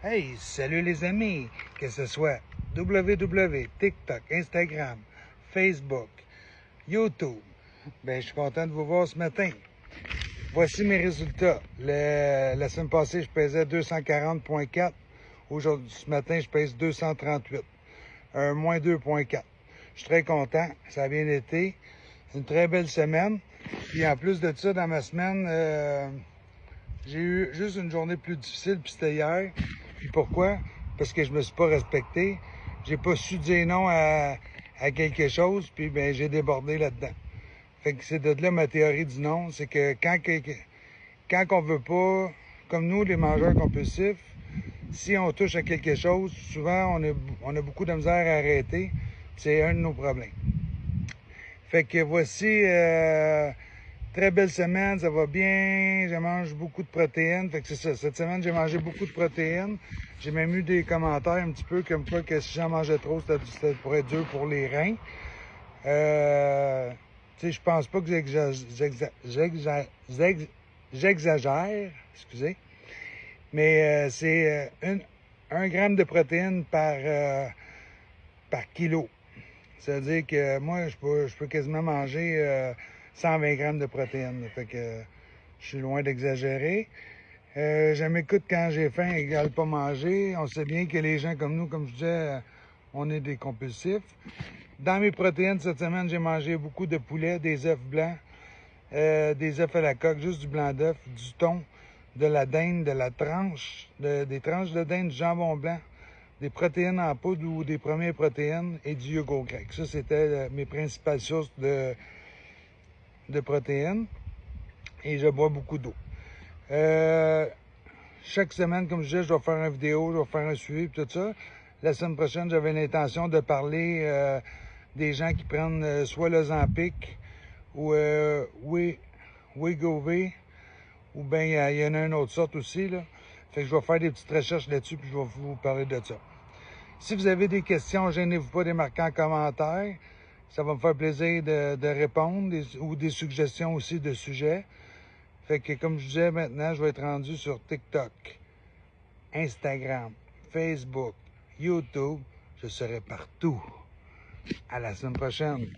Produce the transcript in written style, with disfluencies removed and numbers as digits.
Hey, salut les amis, que ce soit www, TikTok, Instagram, Facebook, YouTube. Ben, je suis content de vous voir ce matin. Voici mes résultats. La semaine passée, je pesais 240,4. Aujourd'hui, ce matin, je pèse 238. Un moins 2,4. Je suis très content. Ça a bien été. Une très belle semaine. Puis en plus de ça, dans ma semaine, j'ai eu juste une journée plus difficile, puis c'était hier. Puis pourquoi? Parce que je me suis pas respecté. J'ai pas su dire non à quelque chose, puis ben j'ai débordé là-dedans. Fait que c'est de là ma théorie du non, c'est que quand on veut pas, comme nous, les mangeurs compulsifs, si on touche à quelque chose, souvent on a beaucoup de misère à arrêter. C'est un de nos problèmes. Fait que voici, très belle semaine, ça va bien, je mange beaucoup de protéines. Fait que c'est ça, cette semaine j'ai mangé beaucoup de protéines. J'ai même eu des commentaires un petit peu comme quoi que si j'en mangeais trop, ça pourrait être dur pour les reins. Tu sais, je pense pas que j'exagère, excusez, mais c'est 1 gramme de protéines par kilo. C'est-à-dire que moi, je peux quasiment manger 120 grammes de protéines. Fait que je suis loin d'exagérer. Je m'écoute quand j'ai faim, égale pas manger. On sait bien que les gens comme nous, comme je disais, on est des compulsifs. Dans mes protéines, cette semaine, j'ai mangé beaucoup de poulet, des œufs blancs, des œufs à la coque, juste du blanc d'œuf, du thon, de la dinde, de la tranche, des tranches de dinde, du jambon blanc, des protéines en poudre ou des premières protéines et du yogourt grec. Ça, c'était mes principales sources de protéines. Et je bois beaucoup d'eau. Chaque semaine, comme je disais, je dois faire une vidéo, je dois faire un suivi, tout ça. La semaine prochaine, j'avais l'intention de parler des gens qui prennent soit le Ozempic ou Wegovy, ou bien il y en a une autre sorte aussi, là. Fait que je vais faire des petites recherches là-dessus, puis je vais vous parler de ça. Si vous avez des questions, gênez-vous pas de les marquer en commentaire. Ça va me faire plaisir de répondre ou des suggestions aussi de sujets. Fait que comme je disais, maintenant, je vais être rendu sur TikTok, Instagram, Facebook, YouTube. Je serai partout. À la semaine prochaine.